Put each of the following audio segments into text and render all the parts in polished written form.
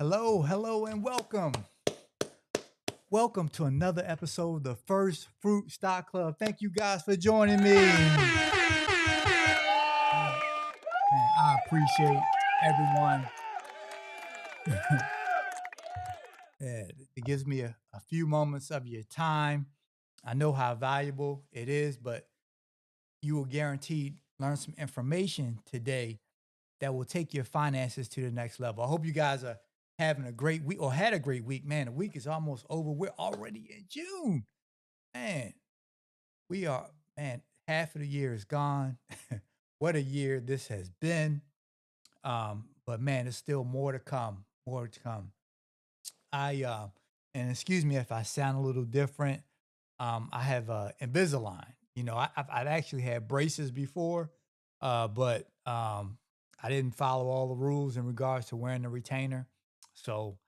Hello, hello, and welcome. Welcome to another episode of the First Fruit Stock Club. Thank you guys for joining me. Man, I appreciate everyone. It gives me a few moments of your time. I know how valuable it is, but you will guaranteed learn some information today that will take your finances to the next level. I hope you guys are having a great week or had a great week. Man, the week is almost over. We're already in June. Man, we are, man, half of the year is gone. What a year this has been. But man, there's still more to come. More to come. I and excuse me if I sound a little different. I have Invisalign. I've actually had braces before, but I didn't follow all the rules in regards to wearing the retainer. So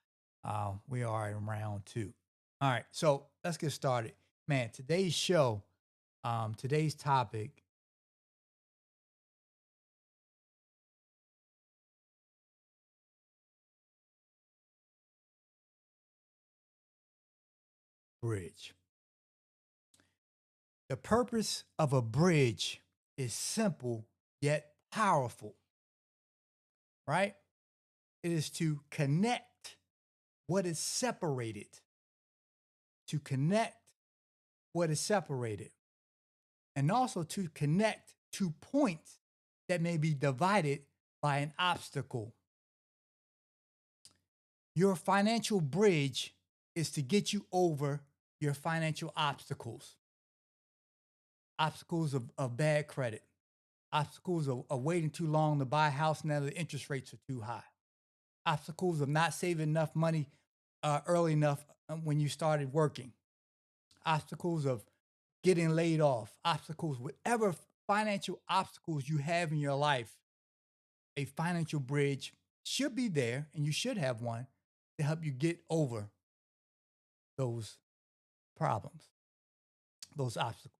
we are in round two. All right, so let's get started. Man, today's show, today's topic, bridge. The purpose of a bridge is simple yet powerful, right? It is to connect what is separated, to connect what is separated, and also to connect two points that may be divided by an obstacle. Your financial bridge is to get you over your financial obstacles of bad credit, obstacles of waiting too long to buy a house now the interest rates are too high, obstacles of not saving enough money early enough when you started working, obstacles of getting laid off, obstacles, whatever financial obstacles you have in your life, a financial bridge should be there, and you should have one to help you get over those problems, those obstacles.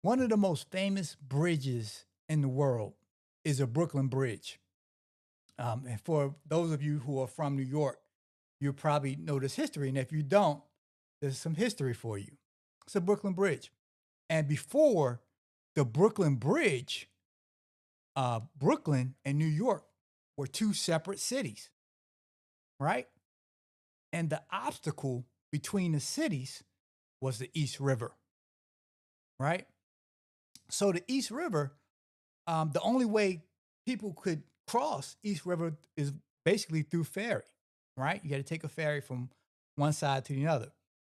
One of the most famous bridges in the world is a Brooklyn Bridge. And for those of you who are from New York, you probably know this history. And if you don't, there's some history for you. It's a Brooklyn Bridge. And before the Brooklyn Bridge, Brooklyn and New York were two separate cities, right? And the obstacle between the cities was the East River, right? So the East River, the only way people could cross East River is basically through ferry, right? You got to take a ferry from one side to the other.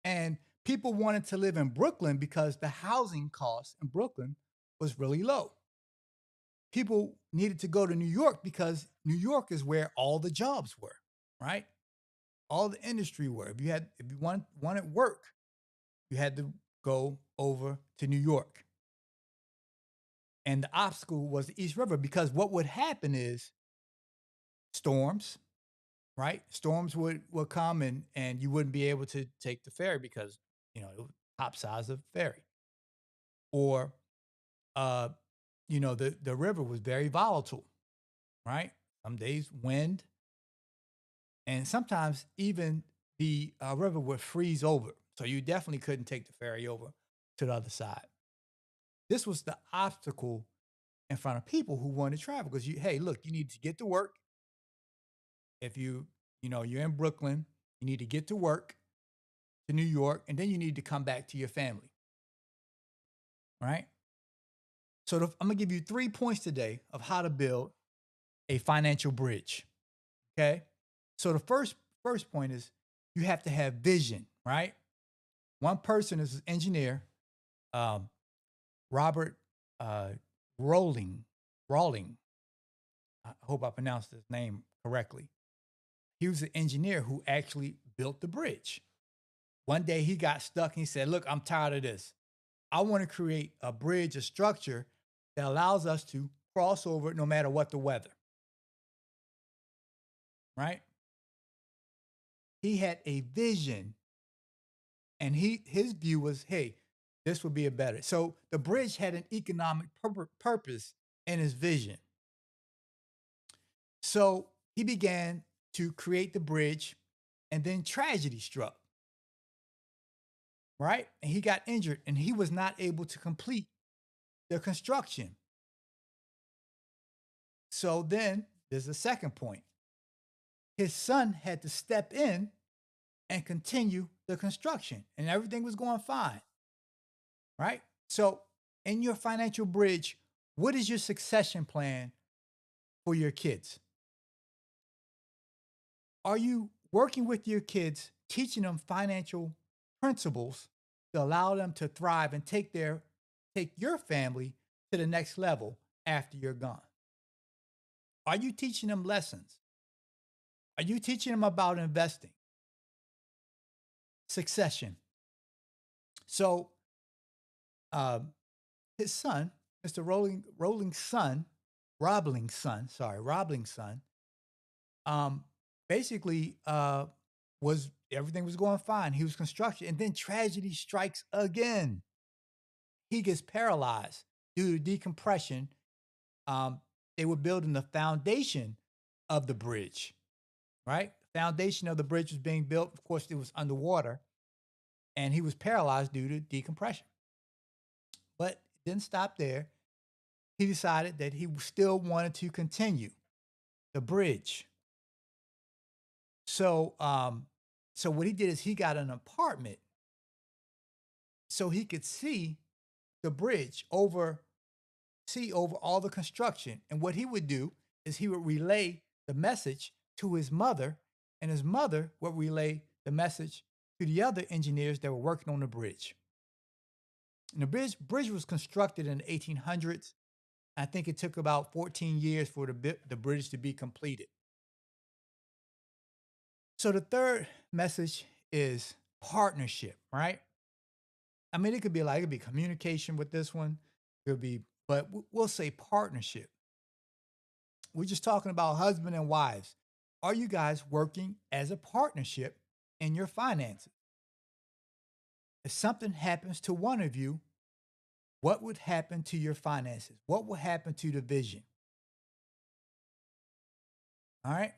And people wanted to live in Brooklyn because the housing cost in Brooklyn was really low. People needed to go to New York because New York is where all the jobs were, right? All the industry were. If you wanted work, you had to go over to New York. And the obstacle was the East River because what would happen is storms, right? Storms would come and you wouldn't be able to take the ferry because it was top size of ferry. Or uh, the river was very volatile, right? Some days wind, and sometimes even the river would freeze over. So you definitely couldn't take the ferry over to the other side. This was the obstacle in front of people who want to travel because hey, look, you need to get to work. If you're in Brooklyn, you need to get to work to New York, and then you need to come back to your family, right? So I'm gonna give you 3 points today of how to build a financial bridge. Okay. So the first point is you have to have vision, right? One person is an engineer, um, Robert uh, Rolling. Rawling. I hope I pronounced his name correctly. He was an engineer who actually built the bridge. One day he got stuck and he said, "Look, I'm tired of this. I want to create a bridge, a structure that allows us to cross over no matter what the weather." Right? He had a vision, and his view was, "Hey, this would be a better." So the bridge had an economic purpose in his vision. So he began to create the bridge, and then tragedy struck, right? And he got injured and he was not able to complete the construction. So then there's a second point. His son had to step in and continue the construction, and everything was going fine, right? So, in your financial bridge, what is your succession plan for your kids? Are you working with your kids, teaching them financial principles to allow them to thrive and take your family to the next level after you're gone? Are you teaching them lessons? Are you teaching them about investing, succession? So, um, his son, Mr. Robling's son, um, basically was everything was going fine. He was construction, and then tragedy strikes again. He gets paralyzed due to decompression. Um, they were building the foundation of the bridge, right? The foundation of the bridge was being built. Of course, it was underwater, and he was paralyzed due to decompression. But it didn't stop there. He decided that he still wanted to continue the bridge. So, so what he did is he got an apartment so he could the bridge see over all the construction. And what he would do is he would relay the message to his mother, and his mother would relay the message to the other engineers that were working on the bridge. And the bridge was constructed in the 1800s. I think it took about 14 years for the bridge to be completed. So the third message is partnership, right? I mean, it could be communication with this one. It could be, but we'll say partnership. We're just talking about husband and wives. Are you guys working as a partnership in your finances? If something happens to one of you, what would happen to your finances? What would happen to the vision? All right.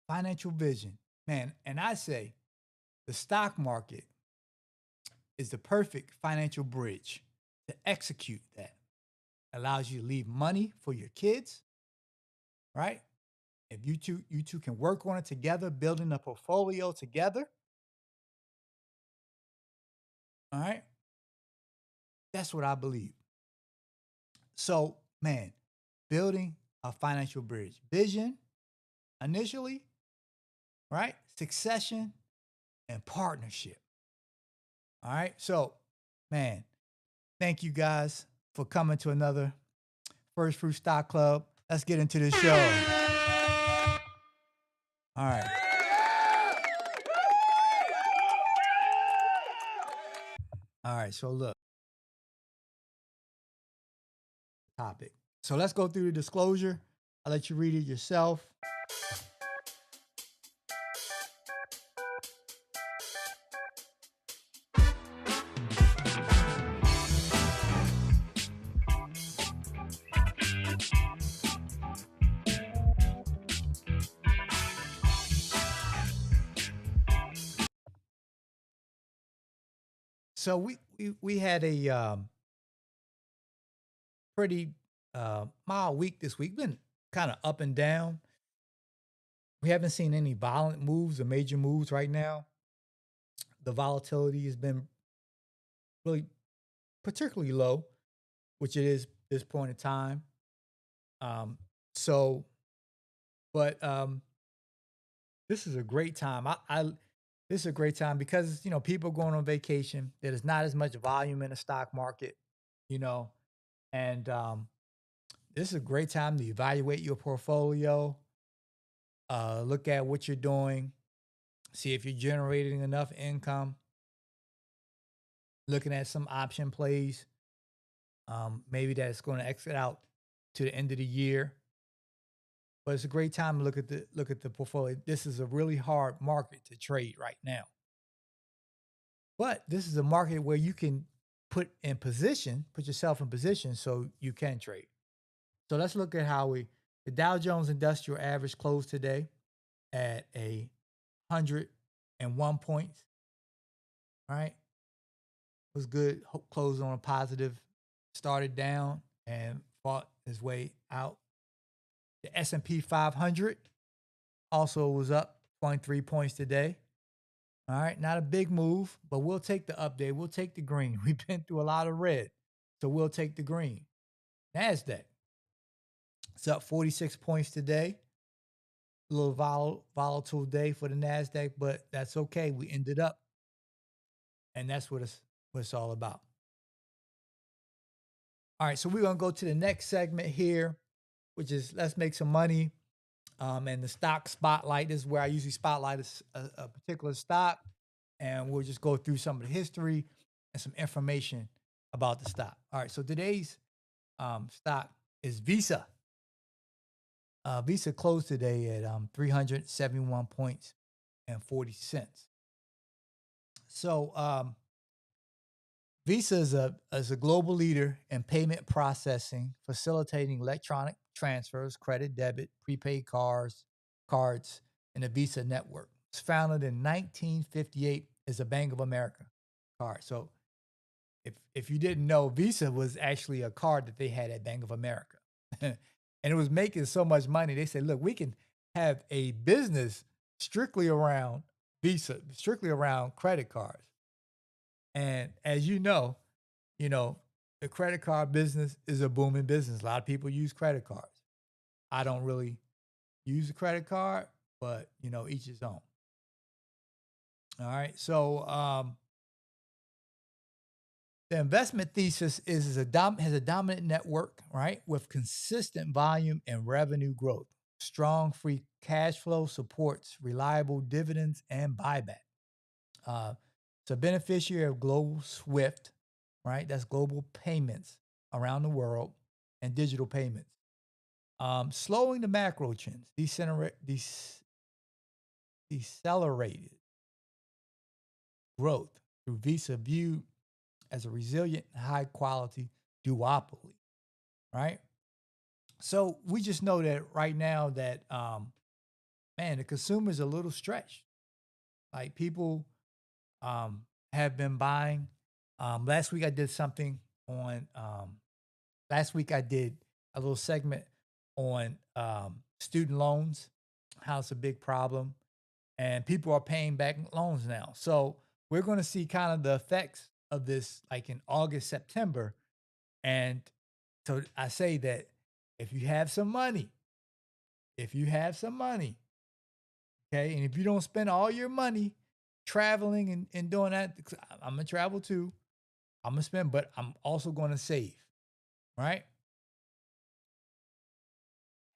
Financial vision, man. And I say the stock market is the perfect financial bridge to execute that. Allows you to leave money for your kids, right? If you two can work on it together, building a portfolio together, all right? That's what I believe. So, man, building a financial bridge. Vision initially, right? Succession and partnership. All right? So, man, thank you guys for coming to another First Fruit Stock Club. Let's get into this show. All right. All right. So look, topic. So let's go through the disclosure. I'll let you read it yourself. So we had a pretty mild week this week. Been kind of up and down. We haven't seen any violent moves or major moves right now. The volatility has been really particularly low, which it is this point in time. Um, so, but this is a great time. This is a great time because people going on vacation. There's not as much volume in the stock market, you know, and this is a great time to evaluate your portfolio, look at what you're doing, see if you're generating enough income, looking at some option plays, maybe that's going to exit out to the end of the year. But it's a great time to look at the portfolio. This is a really hard market to trade right now. But this is a market where you can put yourself in position so you can trade. So let's look at how we The Dow Jones Industrial Average closed today at 101 points. All right, was good. Closed on a positive. Started down and fought his way out. The S&P 500 also was up 0.3 points today. All right, not a big move, but we'll take the update. We'll take the green. We've been through a lot of red, so we'll take the green. NASDAQ, it's up 46 points today. A little volatile day for the NASDAQ, but that's okay. We ended up, and that's what it's all about. All right, so we're going to go to the next segment here, which is let's make some money. And the stock spotlight, this is where I usually spotlight a particular stock, and we'll just go through some of the history and some information about the stock. All right, so today's stock is Visa. Visa closed today at 371 points and 40 cents. So Visa is a global leader in payment processing, facilitating electronic transfers, credit, debit, prepaid cards, in the Visa network. It's founded in 1958 as a Bank of America card. So if you didn't know, Visa was actually a card that they had at Bank of America. And it was making so much money. They said, look, we can have a business strictly around Visa, strictly around credit cards. And as you know, the credit card business is a booming business. A lot of people use credit cards. I don't really use a credit card, but each his own. All right. So the investment thesis has a dominant network, right, with consistent volume and revenue growth. Strong free cash flow supports reliable dividends and buyback. It's a beneficiary of global SWIFT, right? That's global payments around the world and digital payments. Slowing the macro trends, decelerated growth through Visa viewed as a resilient, high quality duopoly, right? So we just know that right now that, the consumer's a little stretched. Like people have been buying. Last week I did something on, last week I did a little segment on student loans, how it's a big problem. And people are paying back loans now. So we're going to see kind of the effects of this like in August, September. And so I say that if you have some money, okay, and if you don't spend all your money traveling and doing that, I'm going to travel too. I'm going to spend, but I'm also going to save, right?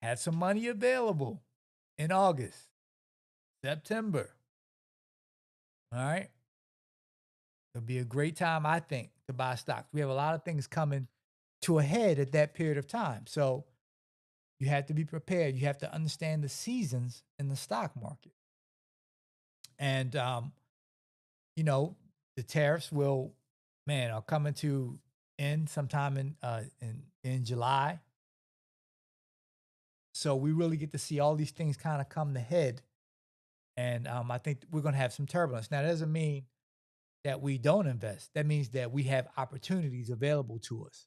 Had some money available in August, September. All right. It'll be a great time, I think, to buy stocks. We have a lot of things coming to a head at that period of time. So you have to be prepared. You have to understand the seasons in the stock market. And, the tariffs are coming to end sometime in July. So we really get to see all these things kind of come to head. And I think we're going to have some turbulence. Now, that doesn't mean that we don't invest. That means that we have opportunities available to us.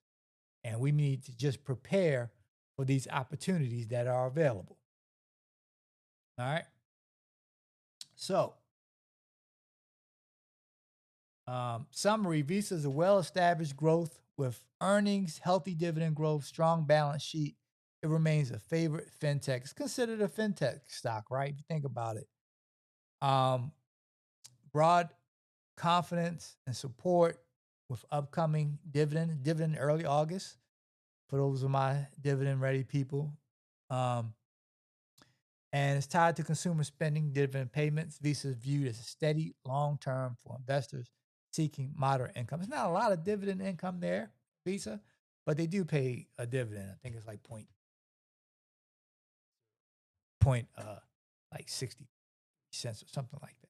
And we need to just prepare for these opportunities that are available. All right. So, summary, Visa is a well-established growth with earnings, healthy dividend growth, strong balance sheet. It remains a favorite fintech. It's considered a fintech stock, right? If you think about it. Broad confidence and support with upcoming dividend early August. For those of my dividend ready people. And it's tied to consumer spending, dividend payments. Visa is viewed as a steady long-term for investors seeking moderate income. It's not a lot of dividend income there, Visa, but they do pay a dividend. I think it's like like 60 cents or something like that.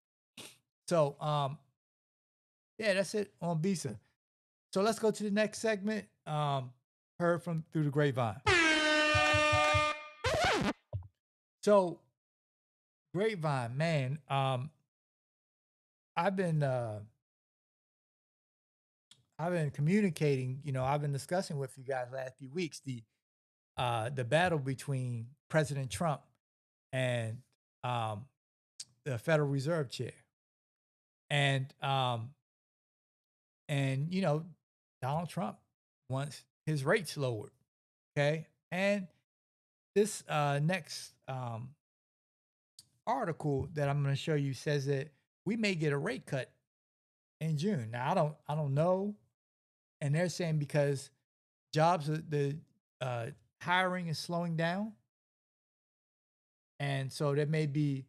So, that's it on Visa. So let's go to the next segment. Heard from through the grapevine. So Grapevine, man, I've been I've been communicating, I've been discussing with you guys last few weeks the battle between President Trump and um the Federal Reserve chair. And Donald Trump wants his rates lowered. Okay. And this next article that I'm going to show you says that we may get a rate cut in June. Now I don't know, and they're saying because the uh, hiring is slowing down, and so there may be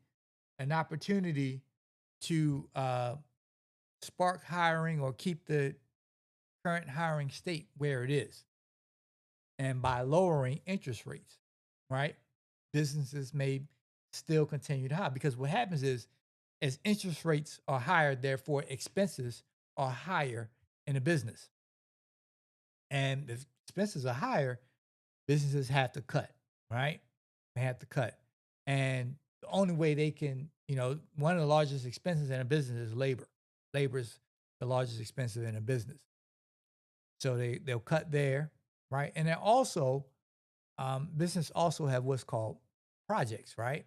an opportunity to spark hiring or keep the current hiring state where it is, and by lowering interest rates, right? Businesses may still continue to hire because what happens is as interest rates are higher, therefore expenses are higher in a business. And if expenses are higher, businesses have to cut, right? They have to cut. And the only way they can, one of the largest expenses in a business is labor. Labor is the largest expense in a business. So they'll cut there, right? And then also, business also have what's called projects, right?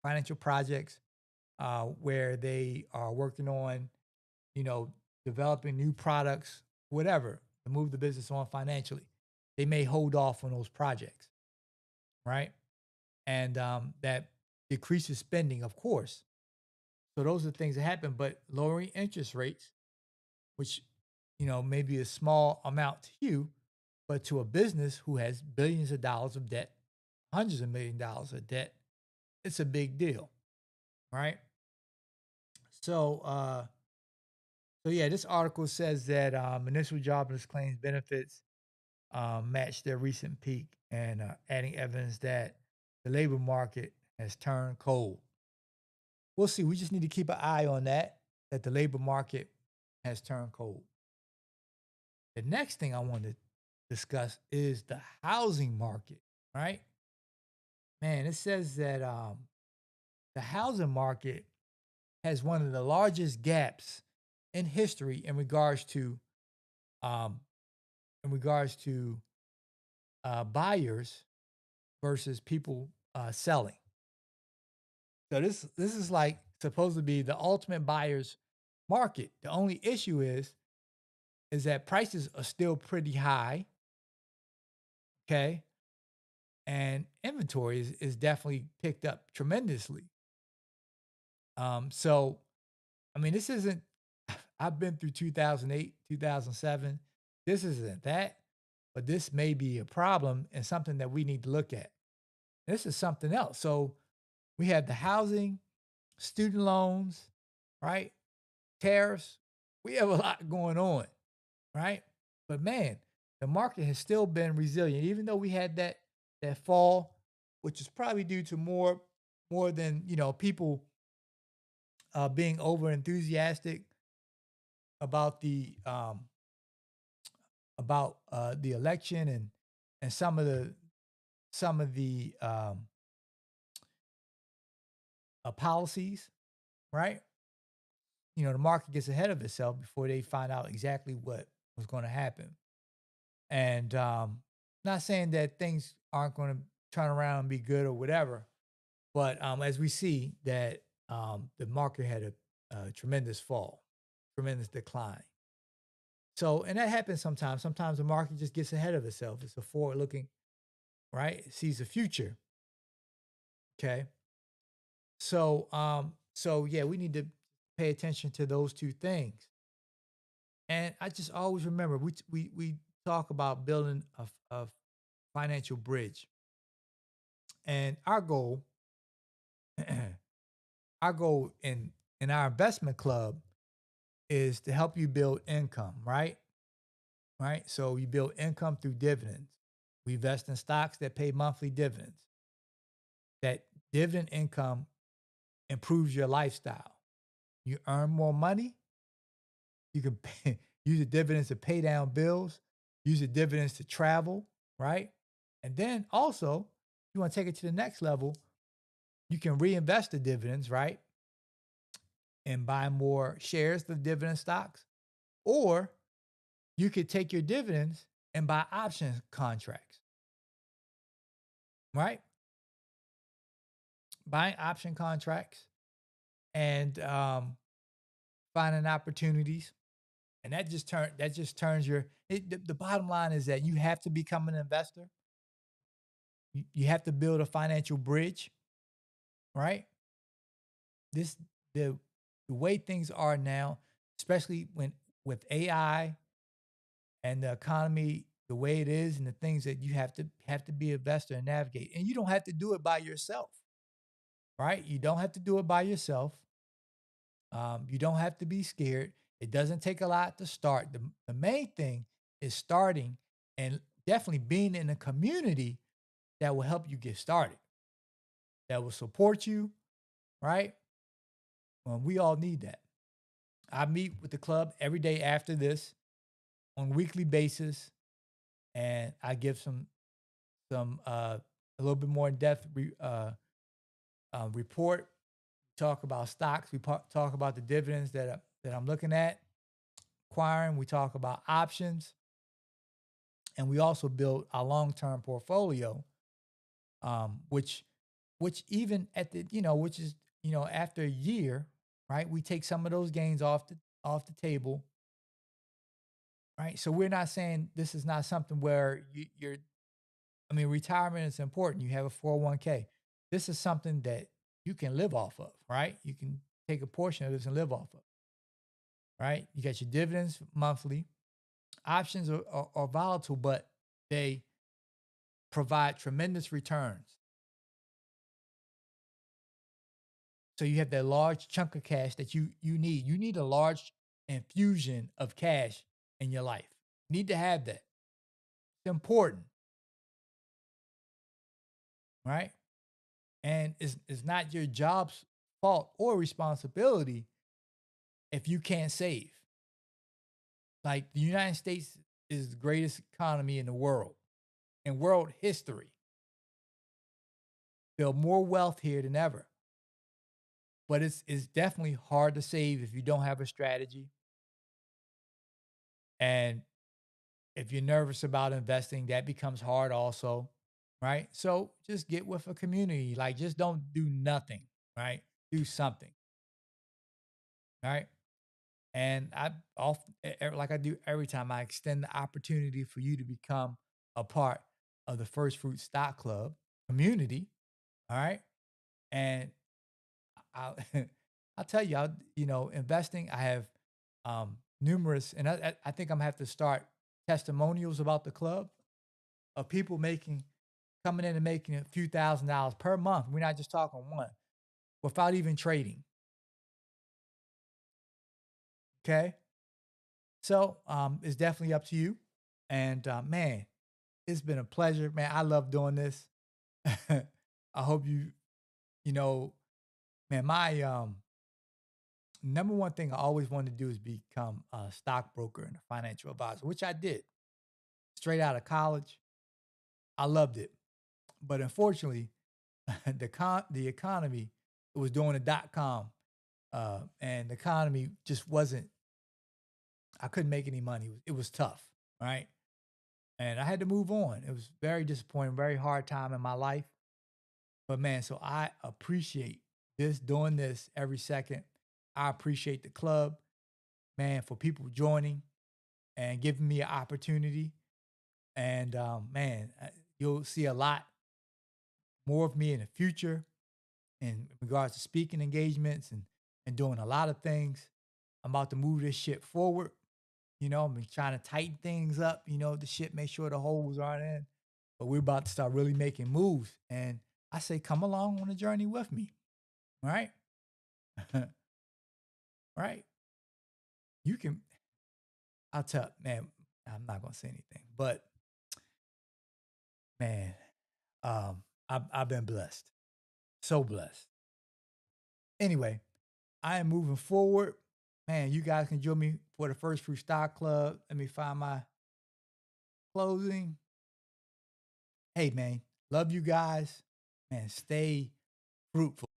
Financial projects, where they are working on, you know, developing new products, whatever, to move the business on financially. They may hold off on those projects, right? And that decreases spending, of course. So those are the things that happen. But lowering interest rates, which may be a small amount to you, but to a business who has billions of dollars of debt, hundreds of $1 million of debt, it's a big deal, right? So, yeah, this article says that initial jobless claims benefits matched their recent peak, and adding evidence that the labor market has turned cold. We'll see. We just need to keep an eye on that the labor market has turned cold. The next thing I want to discuss is the housing market, right? Man, it says that the housing market has one of the largest gaps in history um, in regards to buyers versus people selling. So this is like supposed to be the ultimate buyer's market. The only issue is that prices are still pretty high. Okay. And inventory is definitely picked up tremendously. So I mean, this isn't I've been through 2008, 2007. This isn't that, but this may be a problem and something that we need to look at. This is something else. So we have the housing, student loans, right? Tariffs. We have a lot going on, right? But man, the market has still been resilient, even though we had that fall, which is probably due to more than people being over enthusiastic about the election and some of the policies, right? The market gets ahead of itself before they find out exactly what was going to happen. And not saying that things aren't going to turn around and be good or whatever, but as we see that the market had a tremendous fall, tremendous decline. So, and that happens sometimes. Sometimes the market just gets ahead of itself. It's a forward looking, right? It sees the future. Okay. So yeah, we need to pay attention to those two things. And I just always remember we talk about building a financial bridge, and our goal in our investment club is to help you build income, right? Right. So you build income through dividends. We invest in stocks that pay monthly dividends. That dividend income improves your lifestyle. You earn more money. You can use the dividends to pay down bills, use the dividends to travel, right? And then also, you want to take it to the next level. You can reinvest the dividends, right? And buy more shares of dividend stocks. Or you could take your dividends and buy option contracts, right? Buying option contracts and finding opportunities. And that just turns the bottom line is that you have to become an investor. You have to build a financial bridge, right? This the the way things are now, especially when with AI and the economy the way it is and the things that you have to be an investor and navigate. And you don't have to do it by yourself, right? You don't have to do it by yourself. You don't have to be scared. It doesn't take a lot to start. The main thing is starting and definitely being in a community that will help you get started, that will support you, right? We all need that. I meet with the club every day after this on a weekly basis, and I give some a little bit more in depth report. Talk about stocks. Talk about the dividends that I'm looking at acquiring. We talk about options, and we also build a long term portfolio, which even at the which is after a year, right? We take some of those gains off the table, right? So we're not saying this is not something where you're. I mean, retirement is important. You have a 401k. This is something that you can live off of, right? You can take a portion of this and live off of, right? You got your dividends monthly. Options are volatile, but they provide tremendous returns. So you have that large chunk of cash that you need. You need a large infusion of cash in your life. You need to have that. It's important, right? And it's not your job's fault or responsibility if you can't save. Like the United States is the greatest economy in the world, in world history. Build more wealth here than ever. But it's definitely hard to save if you don't have a strategy. And if you're nervous about investing, that becomes hard also, right? So just get with a community. Like just don't do nothing, right? Do something, right? And I often, like I do every time, I extend the opportunity for you to become a part of the First Fruit Stock Club community. All right. And I'll, I'll tell you, investing, I have numerous, and I think I'm gonna have to start testimonials about the club of people coming in and making a few $1,000s per month. We're not just talking one without even trading. Okay. So it's definitely up to you. And man, it's been a pleasure, man. I love doing this. I hope you know, man, my number one thing I always wanted to do is become a stockbroker and a financial advisor, which I did straight out of college. I loved it. But unfortunately, the economy it was doing a .com, and the economy just wasn't. I couldn't make any money. It was tough, right? And I had to move on. It was very disappointing, very hard time in my life. But man, so I appreciate doing this every second. I appreciate the club, man, for people joining and giving me an opportunity. And man, you'll see a lot more of me in the future in regards to speaking engagements and doing a lot of things. I'm about to move this shit forward. I've been trying to tighten things up, the shit, make sure the holes aren't in. But we're about to start really making moves. And I say, come along on the journey with me. Right? Right? You can, I'll tell, man, I'm not going to say anything, but man, I've been blessed. So blessed. Anyway, I am moving forward. Man, you guys can join me for the First Fruit Stock Club. Let me find my closing. Hey, man, love you guys. Man, stay fruitful.